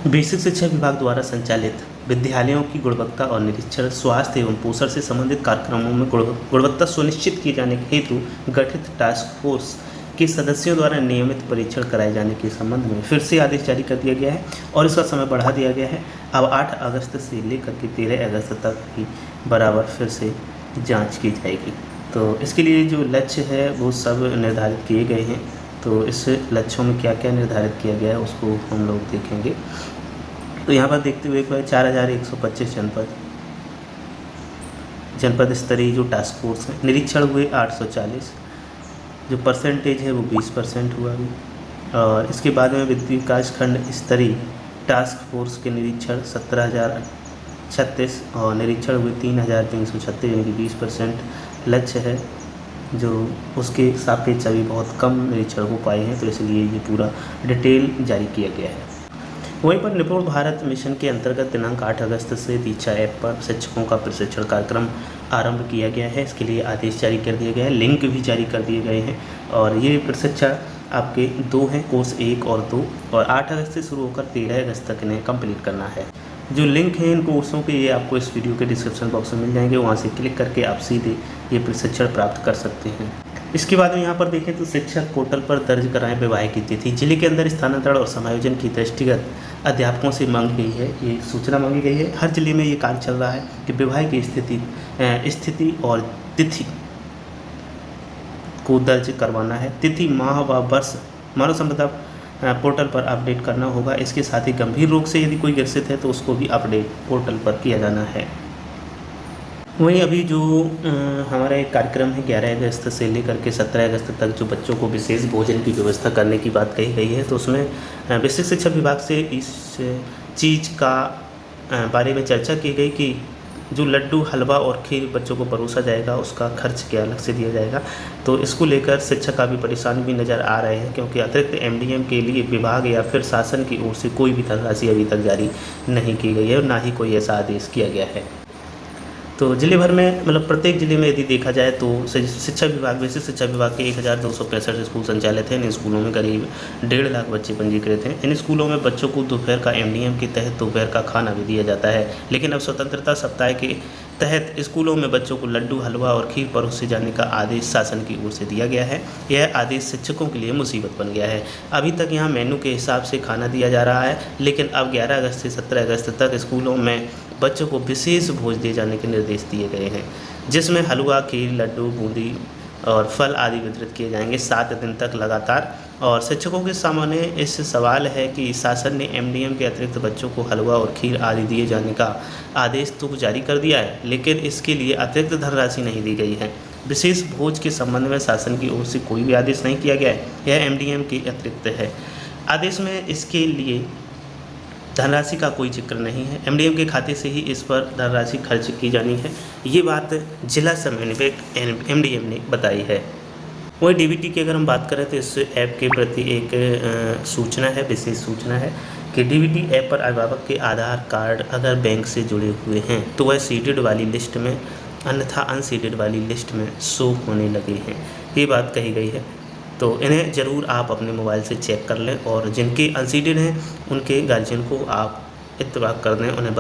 Basic शिक्षा विभाग द्वारा संचालित विद्यालयों की गुणवत्ता और निरीक्षण, स्वास्थ्य एवं पोषण से संबंधित कार्यक्रमों में गुणवत्ता सुनिश्चित किए जाने हेतु गठित टास्क फोर्स के सदस्यों द्वारा नियमित परीक्षण कराए जाने के संबंध में फिर से आदेश जारी कर दिया गया है और इसका समय बढ़ा दिया गया है। अब 8 अगस्त से लेकर के 13 अगस्त तक की बराबर फिर से जाँच की जाएगी। तो इसके लिए जो लक्ष्य है वो सब निर्धारित किए गए हैं। तो इस लक्ष्यों में क्या क्या निर्धारित किया गया है उसको हम लोग देखेंगे। तो यहाँ पर देखते हुए 4125 जनपद स्तरीय जो टास्क फोर्स है, निरीक्षण हुए 840, जो परसेंटेज है वो 20% हुआ अभी। और इसके बाद में विकास खंड स्तरीय टास्क फोर्स के निरीक्षण 17,036 और निरीक्षण हुए 3,336, यानी कि 20% लक्ष्य है, जो उसके सापेक्ष अभी बहुत कम निरीक्षण हो पाए हैं। तो इसलिए ये पूरा डिटेल जारी किया गया है। वहीं पर निपुण भारत मिशन के अंतर्गत दिनांक 8 अगस्त से दीक्षा ऐप पर शिक्षकों का प्रशिक्षण कार्यक्रम आरंभ किया गया है। इसके लिए आदेश जारी कर दिए गए हैं, लिंक भी जारी कर दिए गए हैं। और ये प्रशिक्षण आपके 2 हैं, कोर्स 1 और 2, और 8 अगस्त से शुरू होकर 13 अगस्त तक इन्हें कंप्लीट करना है। जो लिंक है इन कोर्सों के, ये आपको इस वीडियो के डिस्क्रिप्शन बॉक्स में मिल जाएंगे। वहाँ से क्लिक करके आप सीधे ये प्रशिक्षण प्राप्त कर सकते हैं। इसके बाद में यहाँ पर देखें तो शिक्षक पोर्टल पर दर्ज कराएं विवाह की तिथि। जिले के अंदर स्थानांतरण और समायोजन की दृष्टिगत अध्यापकों से मांगी गई है, ये सूचना मांगी गई है। हर जिले में ये कार्य चल रहा है कि विवाह की स्थिति और तिथि को दर्ज करवाना है। तिथि, माह व वर्ष मानव संपदा पोर्टल पर अपडेट करना होगा। इसके साथ ही गंभीर रोग से यदि कोई ग्रसित है तो उसको भी अपडेट पोर्टल पर किया जाना है। वहीं अभी जो हमारा एक कार्यक्रम है 11 अगस्त से लेकर के 17 अगस्त तक जो बच्चों को विशेष भोजन की व्यवस्था करने की बात कही गई है, तो उसमें बेसिक शिक्षा विभाग से इस चीज़ का बारे में चर्चा की गई कि जो लड्डू, हलवा और खीर बच्चों को परोसा जाएगा उसका खर्च क्या अलग से दिया जाएगा। तो इसको लेकर शिक्षक काफ़ी परेशान भी नज़र आ रहे हैं, क्योंकि अतिरिक्त MDM के लिए विभाग या फिर शासन की ओर से कोई भी धनराशि अभी तक जारी नहीं की गई है और ना ही कोई ऐसा आदेश किया गया है। तो जिले भर में, मतलब प्रत्येक जिले में यदि देखा जाए तो शिक्षा विभाग, बेसिक शिक्षा विभाग के 1265 स्कूल संचालित हैं। इन स्कूलों में करीब 1.5 लाख बच्चे पंजीकृत हैं। इन स्कूलों में बच्चों को दोपहर का MDM के तहत दोपहर का खाना भी दिया जाता है। लेकिन अब स्वतंत्रता सप्ताह के तहत स्कूलों में बच्चों को लड्डू, हलवा और खीर परोसे जाने का आदेश शासन की ओर से दिया गया है। यह आदेश शिक्षकों के लिए मुसीबत बन गया है। अभी तक यहाँ मेनू के हिसाब से खाना दिया जा रहा है, लेकिन अब 11 अगस्त से 17 अगस्त तक स्कूलों में बच्चों को विशेष भोज दिए जाने के निर्देश दिए गए हैं, जिसमें हलवा, खीर, लड्डू, बूंदी और फल आदि वितरित किए जाएंगे 7 दिन तक लगातार। और शिक्षकों के सामने इस सवाल है कि शासन ने MDM के अतिरिक्त बच्चों को हलवा और खीर आदि दिए जाने का आदेश तो जारी कर दिया है, लेकिन इसके लिए अतिरिक्त धनराशि नहीं दी गई है। विशेष भोज के संबंध में शासन की ओर से कोई भी आदेश नहीं किया गया है, यह MDM के अतिरिक्त है। आदेश में इसके लिए धनराशि का कोई जिक्र नहीं है। MDM के खाते से ही इस पर धनराशि खर्च की जानी है, ये बात जिला समन्वयक MDM ने बताई है। वही DBT की अगर हम बात करें तो इस ऐप के प्रति एक सूचना है, विशेष सूचना है कि DBT ऐप पर अभिभावक के आधार कार्ड अगर बैंक से जुड़े हुए हैं तो वह सीडेड वाली लिस्ट में, अन्यथा अनसीडेड वाली लिस्ट में शो होने लगे हैं, ये बात कही गई है। तो इन्हें ज़रूर आप अपने मोबाइल से चेक कर लें और जिनके अनसीडेड हैं उनके गार्जियन को आप इत्तबा कर दें, उन्हें